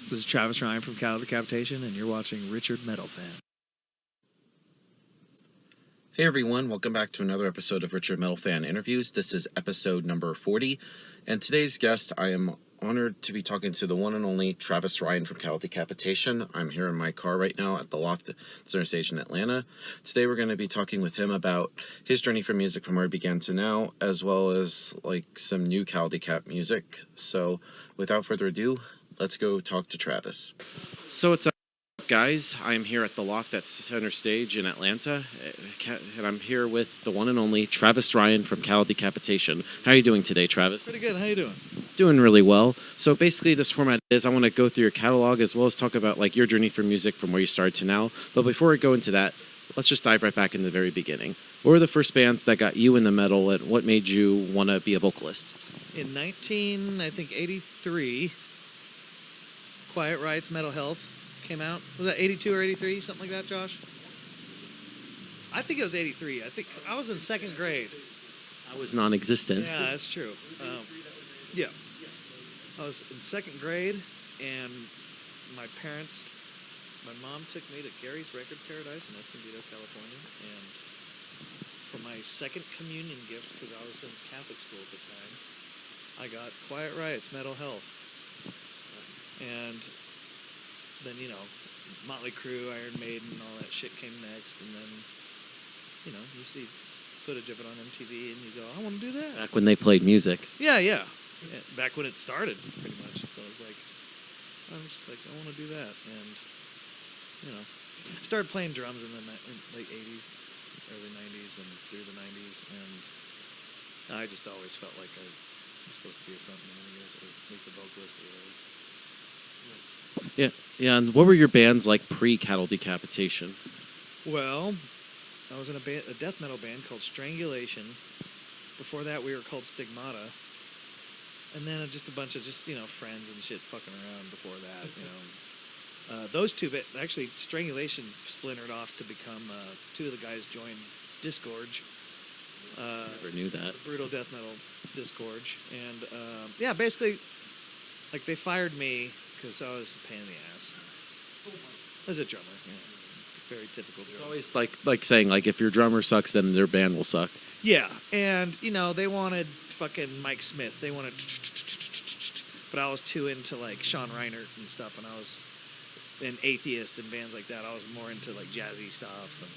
This is Travis Ryan from Decapitation, and you're watching RichardMetalFan. Hey everyone, welcome back to another episode of RichardMetalFan Interviews. This is episode number 40, and today's guest, I am honored to be talking to the one and only Travis Ryan from Decapitation. I'm here in my car right now at the Loft Center Stage in Atlanta. Today we're going to be talking with him about his journey from music from where it began to now, as well as like some new Decap music. So without further ado, let's go talk to Travis. So it's guys, I'm here at the Loft at Center Stage in Atlanta, and I'm here with the one and only Travis Ryan from Decapitation. How are you doing today, Travis? Pretty good. How you doing? Doing really well. So basically this format is I want to go through your catalog as well as talk about like your journey from music from where you started to now. But before we go into that, let's just dive right back in the very beginning. What were the first bands that got you in the metal, and what made you want to be a vocalist? In 83, Quiet Riot's Mental Health came out. Was that 82 or 83? Something like that, Josh? I think it was 83. I think I was in second grade. I was non-existent. Yeah, that's true. Yeah. I was in second grade, and my mom took me to Gary's Record Paradise in Escondido, California, and for my second communion gift, because I was in Catholic school at the time, I got Quiet Riot's Mental Health. And then, Motley Crue, Iron Maiden, all that shit came next, and then, you see footage of it on MTV, and you go, I want to do that. Back when they played music. Yeah. Back when it started, pretty much. So I was just like, I want to do that. And, I started playing drums in the late 80s, early 90s, and through the 90s, and I just always felt like I was supposed to be a frontman, I guess, or at least a vocalist or whatever. Yeah, and what were your bands like pre-Cattle Decapitation? Well, I was in a death metal band called Strangulation. Before that, we were called Stigmata. And then just a bunch of friends and shit fucking around before that, Those two, actually, Strangulation splintered off to become, two of the guys joined Disgorge. Never knew that. Brutal death metal Disgorge. And, basically, like, they fired me because I was a pain in the ass. As a drummer, very typical drummer. It's always like saying, like, if your drummer sucks, then their band will suck. Yeah, and, they wanted fucking Mike Smith. They wanted... But I was too into, like, Sean Reinert and stuff, and I was an Atheist and bands like that. I was more into, like, jazzy stuff. And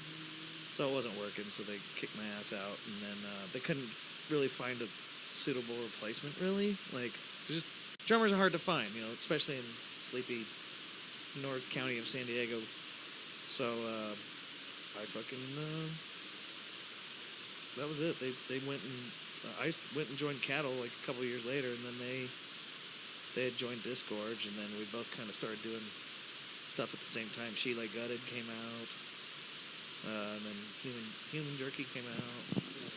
so it wasn't working, so they kicked my ass out. And then they couldn't really find a suitable replacement, really. Like, just... Drummers are hard to find, especially in sleepy North County of San Diego. So, I fucking, that was it. They went and, I went and joined Cattle like a couple years later, and then they had joined Disgorge, and then we both kind of started doing stuff at the same time. She Like Gutted came out, and then Human Jerky came out.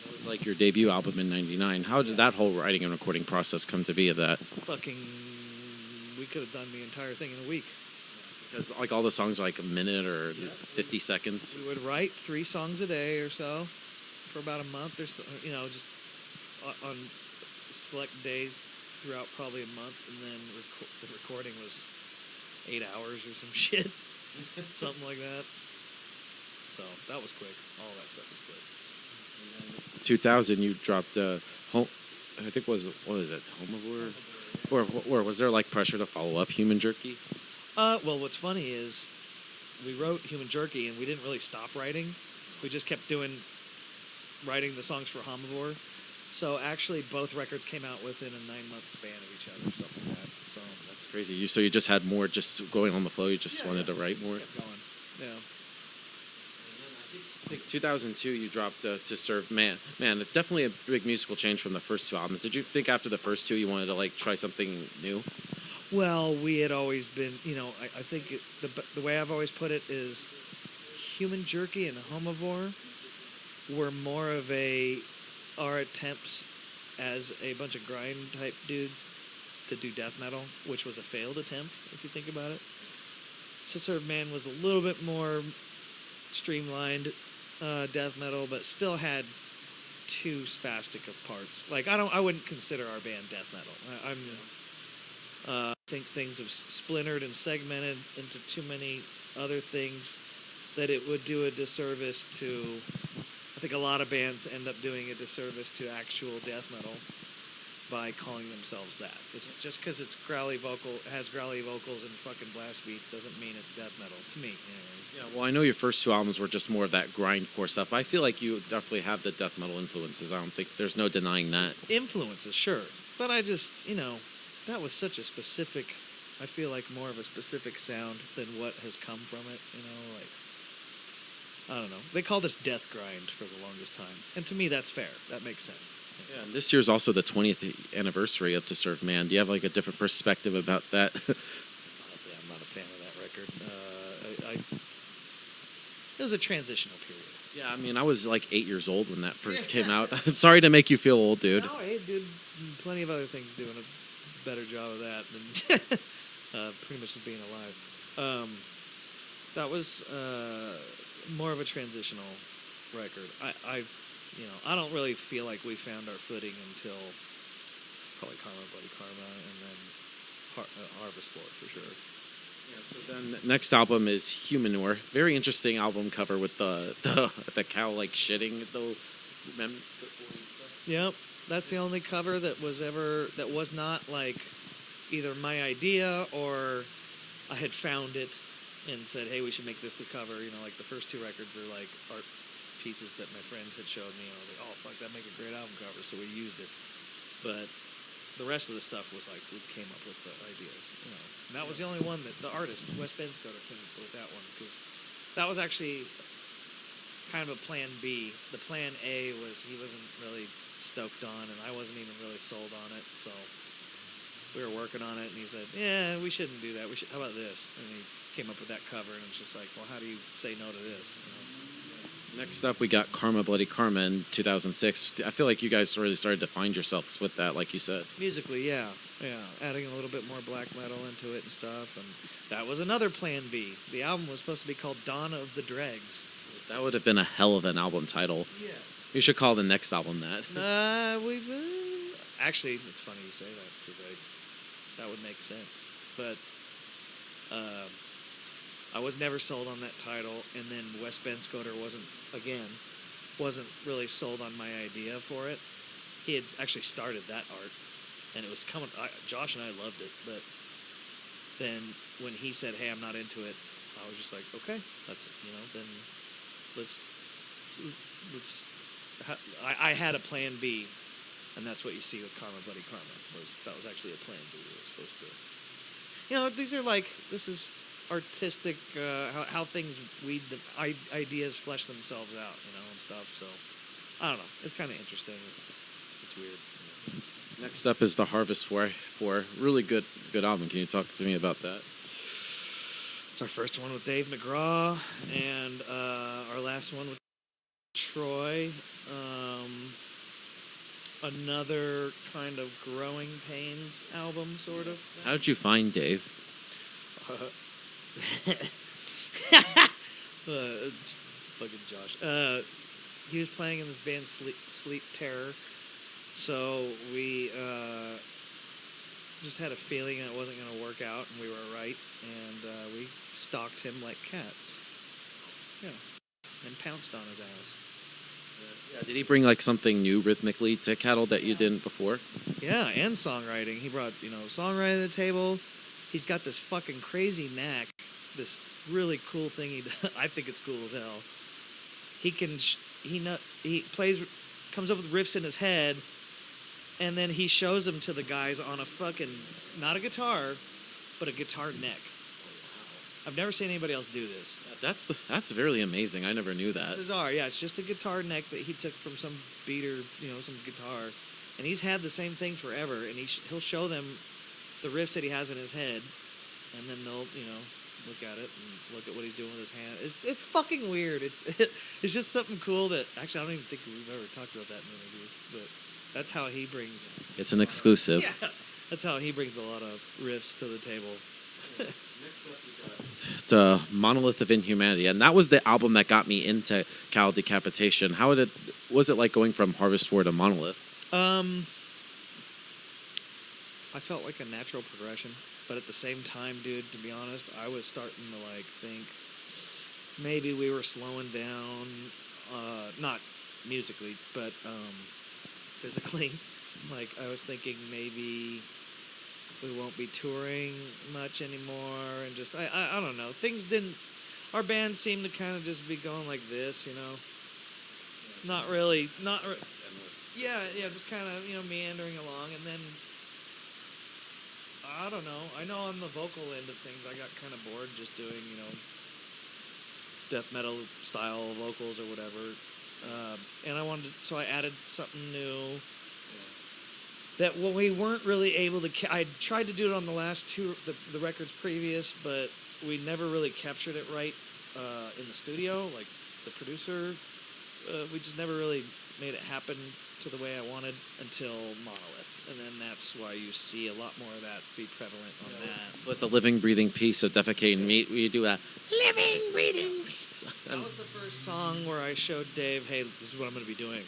That was like your debut album in '99. How did that whole writing and recording process come to be of that? We could have done the entire thing in a week. Because like all the songs are like a minute or 50 seconds. We would write 3 songs a day or so for about a month or so, just on select days throughout probably a month, and then the recording was 8 hours or some shit, something like that. So that was quick. All that stuff was quick. 2000, you dropped I think what is it, Homivore? Or was there like pressure to follow up Human Jerky? Well, what's funny is we wrote Human Jerky and we didn't really stop writing. We just kept writing the songs for Homivore. So actually both records came out within a 9-month span of each other, something like that. So that's crazy. So you just had more just going on the flow. You just wanted to write more. Kept going. Yeah. I think 2002 you dropped To Serve Man. Man, it's definitely a big musical change from the first 2 albums. Did you think after the first 2 you wanted to like try something new? Well, we had always been, I think the way I've always put it is Human Jerky and Homivore were more of our attempts as a bunch of grind type dudes to do death metal, which was a failed attempt if you think about it. To Serve Man was a little bit more streamlined death metal, but still had 2 spastic of parts. Like I wouldn't consider our band death metal. I think things have splintered and segmented into too many other things that it would do a disservice to. I think a lot of bands end up doing a disservice to actual death metal by calling themselves that. It's just because it's has growly vocals and fucking blast beats doesn't mean it's death metal to me, anyways. Yeah, well, I know your first two albums were just more of that grindcore stuff. I feel like you definitely have the death metal influences. I don't think there's no denying that. Influences, sure, but I just, that was such a specific. I feel like more of a specific sound than what has come from it. I don't know. They called us death grind for the longest time, and to me, that's fair. That makes sense. Yeah, and this year's also the 20th anniversary of To Serve Man. Do you have like a different perspective about that? Honestly, I'm not a fan of that record. It was a transitional period. Yeah, I mean, I was like 8 years old when that first came out. I'm sorry to make you feel old, dude. No, hey, dude, plenty of other things doing a better job of that than pretty much just being alive. That was more of a transitional record. I don't really feel like we found our footing until probably Karma, Bloody Karma, and then Harvest Lord for sure. Yeah, so then next album is Humanoid. Very interesting album cover with the cow like shitting though. Yep, that's the only cover that was not like either my idea or I had found it and said, hey, we should make this the cover. Like the first two records are like art pieces that my friends had showed me. I was like, oh fuck, that make a great album cover, so we used it. But the rest of the stuff was like we came up with the ideas. And that was the only one that the artist Wes Benscoter came up with that one because that was actually kind of a plan B. The plan A was he wasn't really stoked on, and I wasn't even really sold on it. So we were working on it, and he said, yeah, we shouldn't do that. How about this? And he came up with that cover, and it's just like, well, how do you say no to this? Next up, we got Karma, Bloody Karma in 2006. I feel like you guys really started to find yourselves with that, like you said. Musically, yeah. Adding a little bit more black metal into it and stuff, and that was another plan B. The album was supposed to be called Dawn of the Dregs. That would have been a hell of an album title. Yes. You should call the next album that. Actually, it's funny you say that, because that would make sense. But I was never sold on that title, and then Wes Benscoter wasn't really sold on my idea for it. He had actually started that art, and it was coming. Josh and I loved it, but then when he said, "Hey, I'm not into it," I was just like, "Okay, that's then let's." I had a plan B, and that's what you see with Karma, Bloody Karma. That was actually a plan B. It was supposed to. These are like this is. Artistic, how things ideas flesh themselves out, and stuff. So I don't know. It's kind of interesting. It's weird. Next up is the Harvest War. Really good album. Can you talk to me about that? It's our first one with Dave McGraw, and our last one with Troy. Another kind of Growing Pains album, sort of. How did you find Dave? Fucking Josh. He was playing in this band Sleep Terror, so we just had a feeling it wasn't going to work out, and we were right, and we stalked him like cats. Yeah, and pounced on his ass. Yeah, did he bring like something new rhythmically to Cattle that you didn't before? Yeah, and songwriting. He brought songwriting to the table. He's got this fucking crazy knack, this really cool thing he does. I think it's cool as hell. He comes up with riffs in his head, and then he shows them to the guys on a fucking, not a guitar, but a guitar neck. I've never seen anybody else do this. That's really amazing. I never knew that. It's bizarre, yeah. It's just a guitar neck that he took from some beat or, some guitar. And he's had the same thing forever, and he'll show them the riffs that he has in his head, and then they'll, look at it and look at what he's doing with his hand. It's fucking weird. It's just something cool that, actually, I don't even think we've ever talked about that in interviews, but that's how he brings... It's an exclusive. Yeah, that's how he brings a lot of riffs to the table. The Monolith of Inhumanity, and that was the album that got me into Decapitation. Was it like going from Harvest War to Monolith? I felt like a natural progression. But at the same time, dude, to be honest, I was starting to like think maybe we were slowing down, not musically, but physically. Like I was thinking maybe we won't be touring much anymore, and just I don't know. Things didn't. Our band seemed to kind of just be going like this, you know. Not really, yeah, just kind of meandering along, and then I don't know. I know on the vocal end of things, I got kind of bored just doing death metal style vocals or whatever, and so I added something new. That what we weren't really able to. I tried to do it on the last two the records previous, but we never really captured it right in the studio. Like the producer, we just never really made it happen to the way I wanted until Monolith, and then that's why you see a lot more of that be prevalent on that. With the living, breathing piece of Defecating Meat, we do a living, breathing piece. That was the first song where I showed Dave, hey, this is what I'm going to be doing.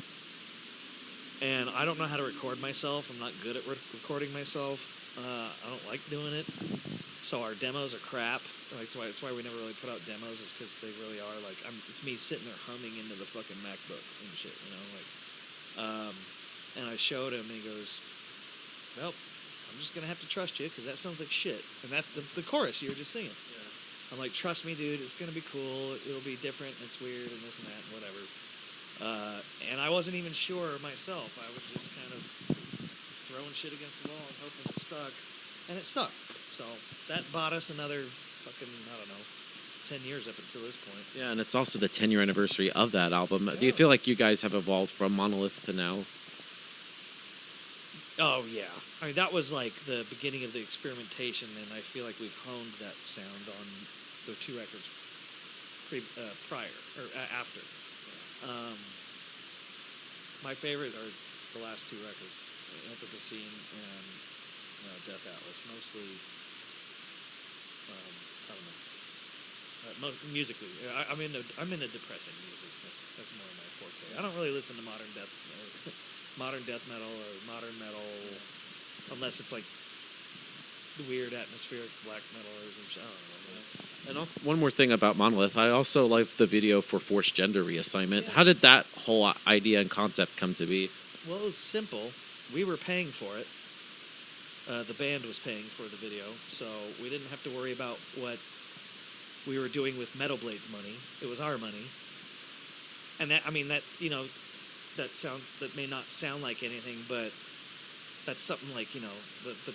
And I don't know how to record myself. I'm not good at recording myself. I don't like doing it. So our demos are crap. That's why we never really put out demos, is because they really are like, it's me sitting there humming into the fucking MacBook and shit, and I showed him, and he goes, well, I'm just going to have to trust you, because that sounds like shit. And that's the chorus you were just singing. Yeah. I'm like, trust me, dude, it's going to be cool. It'll be different, and it's weird, and this and that, and whatever. And I wasn't even sure myself. I was just kind of throwing shit against the wall and hoping it stuck. And it stuck. So that bought us another fucking, 10 years up until this point. Yeah, and it's also the 10-year anniversary of that album. Yeah. Do you feel like you guys have evolved from Monolith to now? Oh, yeah. I mean, that was like the beginning of the experimentation, and I feel like we've honed that sound on the two records prior, or after. My favorite are the last two records, Anthropocene and Death Atlas. Mostly, I don't know. Musically, I'm into depressing music. That's more my forte. I don't really listen to modern death metal or modern metal unless it's like the weird atmospheric black metal or some shit. I don't know. And one more thing about Monolith, I also liked the video for Forced Gender Reassignment. Yeah. How did that whole idea and concept come to be? Well, it was simple. We were paying for it. The band was paying for the video, so we didn't have to worry about what we were doing with Metal Blade's money. It was our money. And that may not sound like anything, but that's something like, the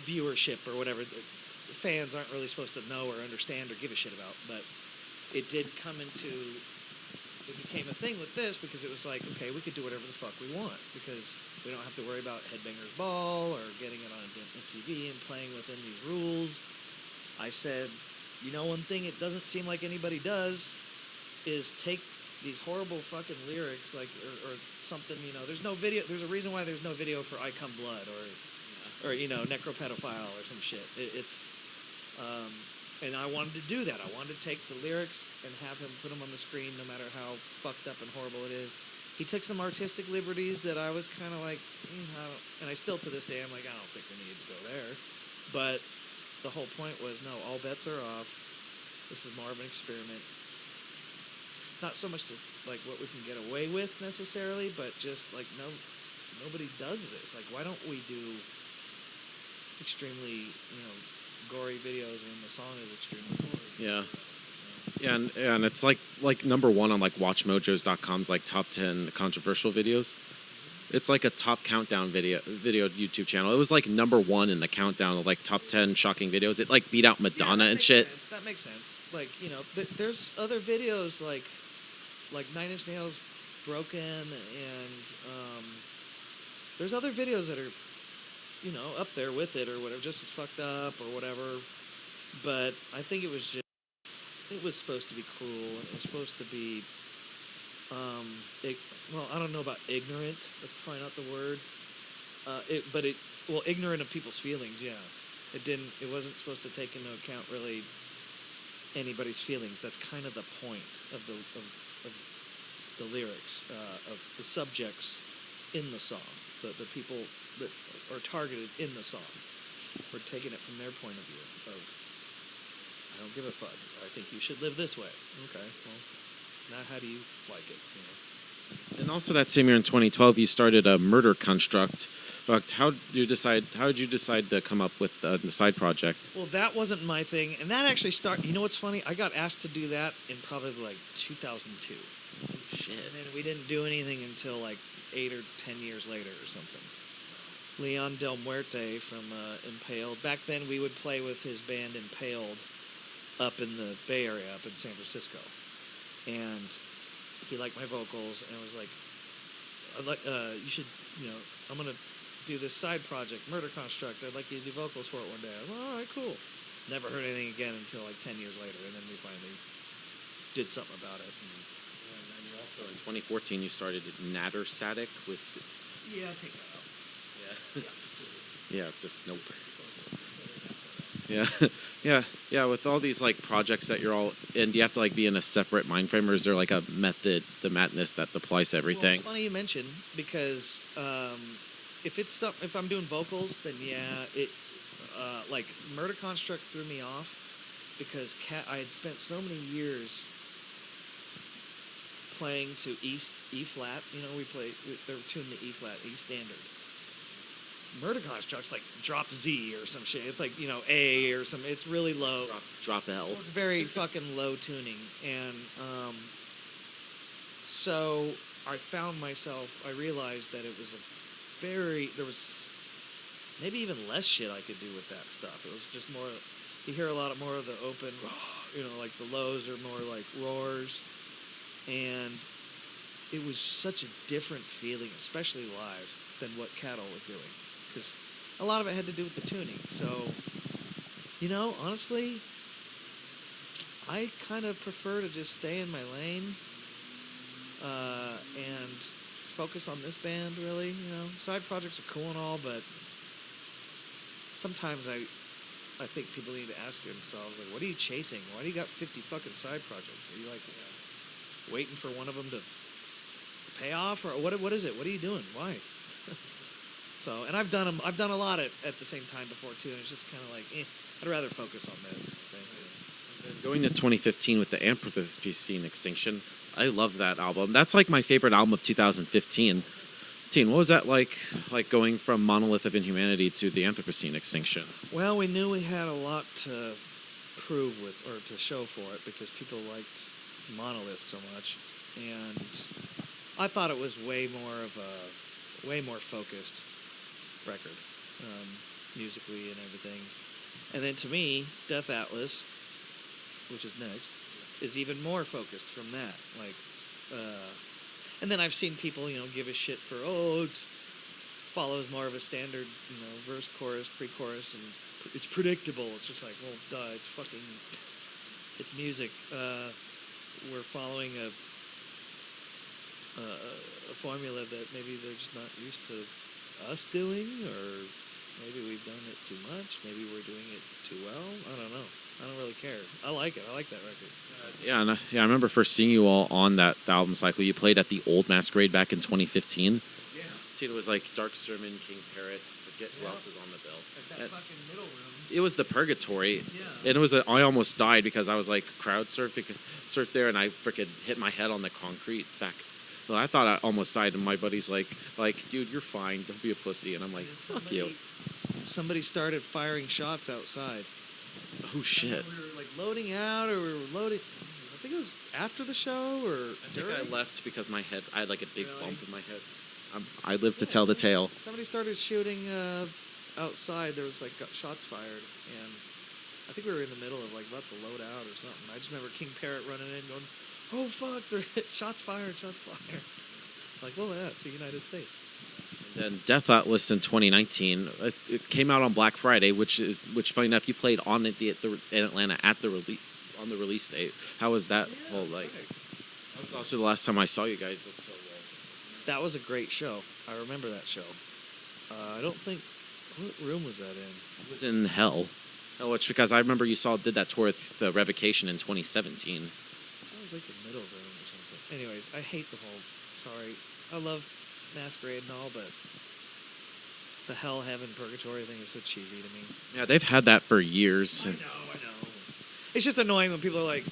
viewership or whatever. The fans aren't really supposed to know or understand or give a shit about, but it became a thing with this, because it was like, okay, we could do whatever the fuck we want, because we don't have to worry about Headbangers Ball or getting it on MTV and playing within these rules. I said, one thing it doesn't seem like anybody does is take these horrible fucking lyrics, like, or something, there's no video, there's a reason why there's no video for I Come Blood or Necropedophile or some shit. And I wanted to do that. I wanted to take the lyrics and have him put them on the screen, no matter how fucked up and horrible it is. He took some artistic liberties that I was kind of like, and I still to this day, I'm like, I don't think we need to go there. But the whole point was, no, all bets are off. This is more of an experiment. Not so much to like what we can get away with necessarily, but just like nobody does this. Like, why don't we do extremely, gory videos when the song is extremely gory? Yeah. Yeah, and it's like number one on like WatchMojos.com's like top 10 controversial videos. It's like a top countdown video YouTube channel. It was like number one in the countdown of like top 10 shocking videos. It like beat out Madonna and shit. That makes sense. Like, there's other videos like Nine Inch Nails Broken, and there's other videos that are up there with it or whatever, just as fucked up or whatever. But I think it was supposed to be cruel, and it was supposed to be, I don't know about ignorant. Let's find out the word. Ignorant of people's feelings. Yeah, it wasn't supposed to take into account really anybody's feelings. That's kind of the point of the lyrics, of the subjects in the song. the people that are targeted in the song. We're taking it from their point of view of, I don't give a fuck. I think you should live this way. Okay, well, now how do you like it? You know? And also that same year in 2012, you started a Murder Construct. How did you decide to come up with the side project? Well, that wasn't my thing, and that actually started. You know what's funny? I got asked to do that in probably like 2002. Shit. And then we didn't do anything until like 8 or 10 years later or something. Leon Del Muerte from Impaled. Back then, we would play with his band Impaled up in the Bay Area, up in San Francisco, and he liked my vocals, and was like, you should, I'm gonna do this side project, Murder Construct. I'd like you to do vocals for it one day. I'm like, all right, cool. Never heard anything again until like 10 years later, and then we finally did something about it. And then you also, in 2014, you started Natter Satic with... Yeah, take that out. Yeah, just nope. Yeah, with all these like projects that you're all in, do you have to like be in a separate mind frame, or is there like a method, the madness that applies to everything? Well, it's funny you mention, because if I'm doing vocals, then it like Murder Construct threw me off because I had spent so many years playing to E flat. They're tuned to E flat, E standard. Murder Construct's like drop Z or some shit. It's like, A or some, it's really low. Drop L. It's very fucking low tuning. And so I realized that it was there was maybe even less shit I could do with that stuff. It was just more, you hear a lot more of the open, like the lows are more like roars. And it was such a different feeling, especially live, than what Cattle was doing. Because a lot of it had to do with the tuning. So, honestly, I kind of prefer to just stay in my lane and focus on this band, really. Side projects are cool and all, but sometimes I think people need to ask themselves, like, what are you chasing? Why do you got 50 fucking side projects? Are you like waiting for one of them to pay off, or what is it? What are you doing? Why? So, and I've done a lot at the same time before too, and it's just kind of like, I'd rather focus on this. Going to 2015 with the Anthropocene Extinction, I love that album. That's like my favorite album of 2015. What was that like going from Monolith of Inhumanity to the Anthropocene Extinction? Well, we knew we had a lot to prove with, or to show for it, because people liked Monolith so much, and I thought it was way more focused record, musically and everything. And then to me, Death Atlas, which is next, is even more focused from that. And then I've seen people, give a shit for, it follows more of a standard, verse, chorus, pre-chorus, and it's predictable. It's just like, well, duh, it's music. We're following a formula that maybe they're just not used to us doing, or maybe we've done it too much. Maybe we're doing it too well. I don't know. I don't really care. I like it. I like that record. I remember first seeing you all on that album cycle. You played at the Old Masquerade back in 2015. Yeah. It was like Dark Sermon, King Parrot. Forget who else is on the bill. At that fucking middle room. It was the Purgatory. Yeah. And I almost died because I was like crowd surfed there, and I freaking hit my head on the concrete back. Well, I thought I almost died, and my buddy's like, dude, you're fine. Don't be a pussy. And I'm like, fuck you. Somebody started firing shots outside. Oh shit. We were like loading out, or we were loading. I think it was after the show, or I think I left because I had like a big bump in my head. I live to tell the tale. Somebody started shooting outside. There was like shots fired, and I think we were in the middle of like about to load out or something. I just remember King Parrot running in, going, "Oh fuck! Shots fired! Shots fired!" Like, well, yeah, it's the United States. And then Death Atlas in 2019, it came out on Black Friday, which funny enough, you played in Atlanta on the release date. How was that whole like? That was also the last time I saw you guys. That was a great show. I remember that show. I don't think, what room was that in? It was in Hell. Oh, it's because I remember you did that tour with the Revocation in 2017. That was like the middle room or something. Anyways, I hate the whole, sorry. I love Masquerade and all, but The hell, heaven, purgatory thing is so cheesy to me. Yeah, they've had that for years. I know. It's just annoying when people are like,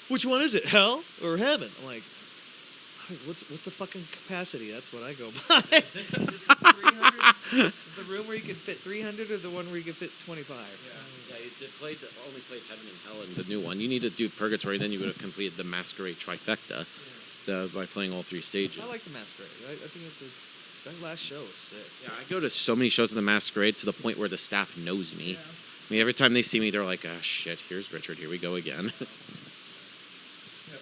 which one is it, hell or heaven? I'm like, what's the fucking capacity? That's what I go by. 300? The room where you can fit 300 or the one where you can fit 25? Yeah, you only played heaven and hell in the new one. You need to do purgatory, then you would have completed the masquerade trifecta by playing all 3 stages. I like the masquerade. I think that last show was sick. Yeah, I go to so many shows of the masquerade to the point where the staff knows me. Yeah. I mean, every time they see me, they're like, "Ah, shit, here's Richard. Here we go again." Yeah,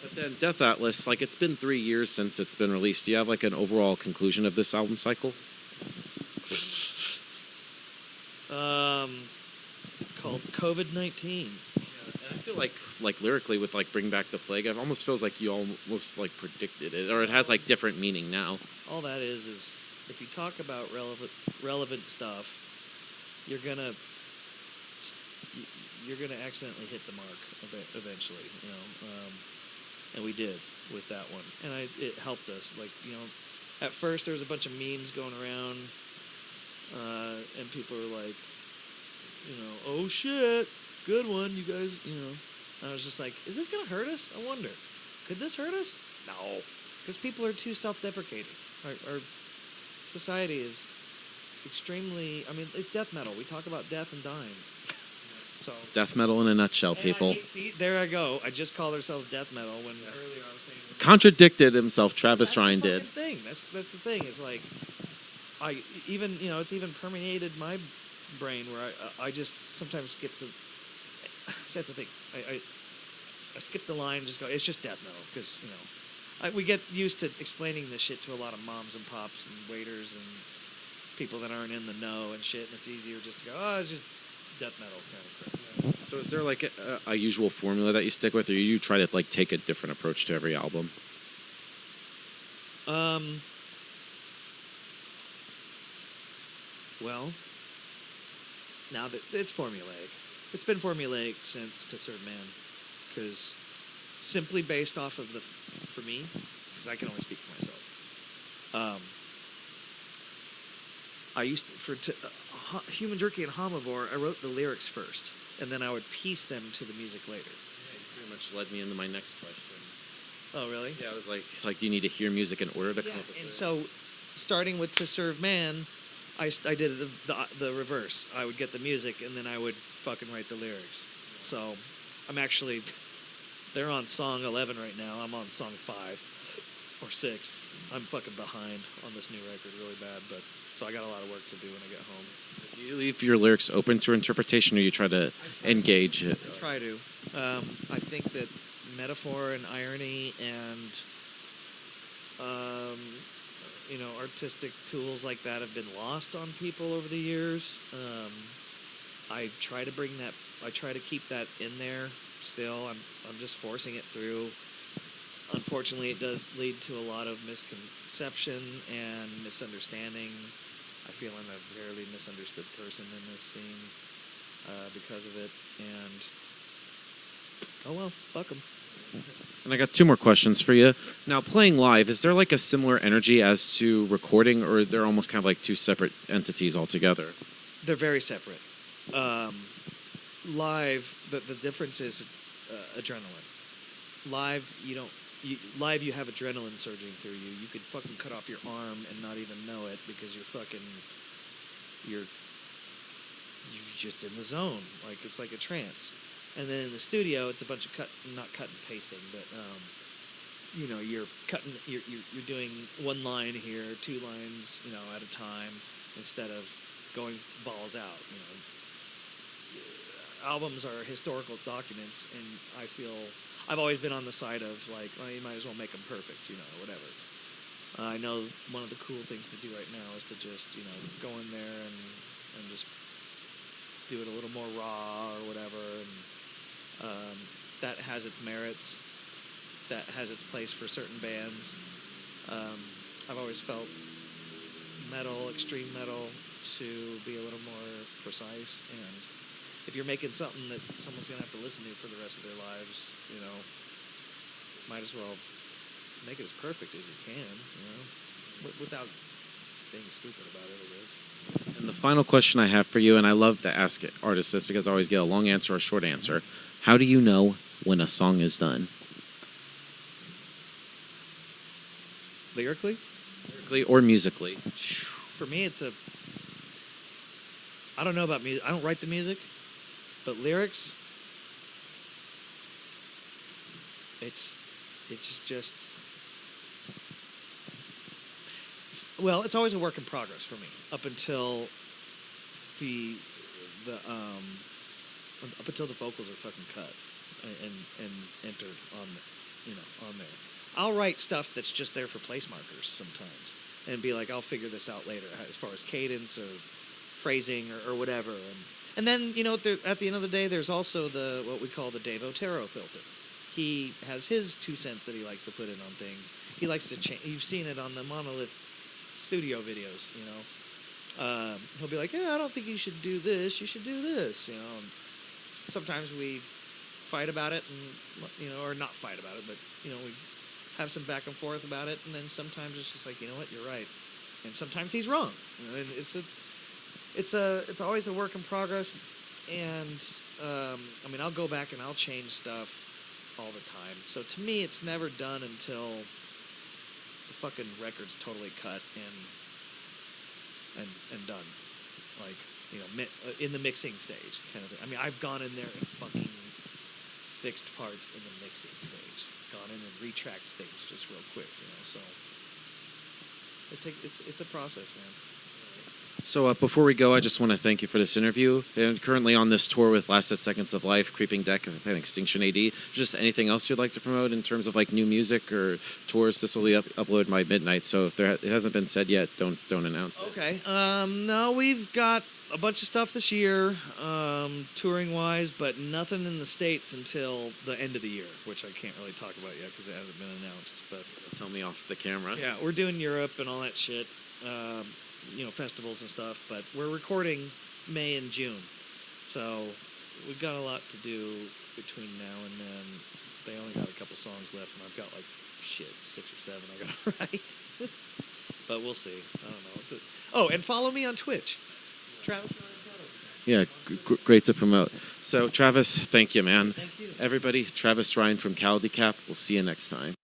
but then Death Atlas, like, it's been 3 years since it's been released. Do you have, like, an overall conclusion of this album cycle? It's called COVID-19. And I feel like lyrically with, like, Bring Back the Plague, it almost feels like you almost, like, predicted it. Or it has, like, different meaning now. All that is if you talk about relevant stuff, you're gonna accidentally hit the mark eventually, you know. And we did with that one, and it helped us. Like, you know, at first there was a bunch of memes going around, and people were like, you know, oh shit, good one, you guys, you know. And I was just like, is this gonna hurt us? I wonder, could this hurt us? No, because people are too self-deprecating. Our society is extremely. I mean, it's death metal. We talk about death and dying. So Death metal in a nutshell, people. See, there I go. I just called ourselves death metal when earlier I was saying Contradicted himself. Travis Ryan did. That's the thing. It's like it's even permeated my brain where I just sometimes skip the. That's the thing. I skip the line and just go. It's just death metal because we get used to explaining this shit to a lot of moms and pops and waiters and people that aren't in the know and shit, and it's easier just to go, oh, it's just death metal kind of crap. So is there like a usual formula that you stick with, or you try to like take a different approach to every album? Well, now that it's formulaic. It's been formulaic since To Serve Man, because simply based off of for me, because I can only speak for myself. I used to, Human Jerky and Homivore, I wrote the lyrics first, and then I would piece them to the music later. Yeah, you pretty much led me into my next question. Oh, really? Yeah, I was like, do you need to hear music in order to come up with and it? so, starting with To Serve Man, I did the reverse. I would get the music, and then I would fucking write the lyrics. So, I'm actually, they're on song 11 right now. I'm on song 5 or 6. I'm fucking behind on this new record really bad, but so I got a lot of work to do when I get home. Do you leave your lyrics open to interpretation, or you try to engage it? I try to. I think that metaphor and irony and artistic tools like that have been lost on people over the years. I try to bring that. I try to keep that in there. Still, I'm just forcing it through. Unfortunately, it does lead to a lot of misconception and misunderstanding. I feel I'm a fairly misunderstood person in this scene because of it. And oh well, fuck 'em. And I got 2 more questions for you. Now, playing live, is there like a similar energy as to recording, or they're almost kind of like 2 separate entities altogether? They're very separate. Live, the difference is adrenaline. Live, you have adrenaline surging through you. You could fucking cut off your arm and not even know it because you're just in the zone. Like, it's like a trance. And then in the studio, it's a bunch of not cut and pasting, but you're cutting, you're doing 1 line here, 2 lines, at a time, instead of going balls out. Albums are historical documents, and I feel I've always been on the side of like, well, you might as well make them perfect, whatever. I know one of the cool things to do right now is to just, go in there and just do it a little more raw or whatever, and that has its merits. That has its place for certain bands. I've always felt metal, extreme metal, to be a little more precise, and if you're making something that someone's going to have to listen to for the rest of their lives, might as well make it as perfect as you can, without being stupid about it, I guess. And the final question I have for you, and I love to ask artists this because I always get a long answer or a short answer. How do you know when a song is done? Lyrically? Lyrically or musically? For me, I don't know about music. I don't write the music, but lyrics, it's just well, it's always a work in progress for me up until the the um up until the vocals are fucking cut and entered on on there. I'll write stuff that's just there for place markers sometimes and be like, I'll figure this out later as far as cadence or phrasing or whatever. And then, at the end of the day, there's also what we call the Dave Otero filter. He has his 2 cents that he likes to put in on things. He likes to change. You've seen it on the Monolith studio videos, he'll be like, yeah, I don't think you should do this. You should do this, And sometimes we fight about it and, or not fight about it, but, we have some back and forth about it. And then sometimes it's just like, you know what, you're right. And sometimes he's wrong. And it's always a work in progress. And, I'll go back and I'll change stuff all the time. So to me, it's never done until the fucking record's totally cut and done. Like, in the mixing stage kind of thing. I've gone in there and fucking fixed parts in the mixing stage. Gone in and retracked things just real quick, so it's a process, man. So before we go, I just want to thank you for this interview. And currently on this tour with Last Seconds of Life, Creeping Deck, and Extinction AD. Just anything else you'd like to promote in terms of like new music or tours? This will be uploaded by midnight, so if it hasn't been said yet, don't announce it. Okay. No, we've got a bunch of stuff this year, touring wise, but nothing in the States until the end of the year, which I can't really talk about yet because it hasn't been announced. But tell me off the camera. Yeah, we're doing Europe and all that shit. Festivals and stuff, but we're recording May and June, so we've got a lot to do between now and then. They only got a couple songs left, and I've got 6 or 7 I gotta write. But we'll see. I don't know. And follow me on Twitch. Travis. Yeah, great to promote. So Travis, thank you, man. Thank you. Everybody, Travis Ryan from Decap. We'll see you next time.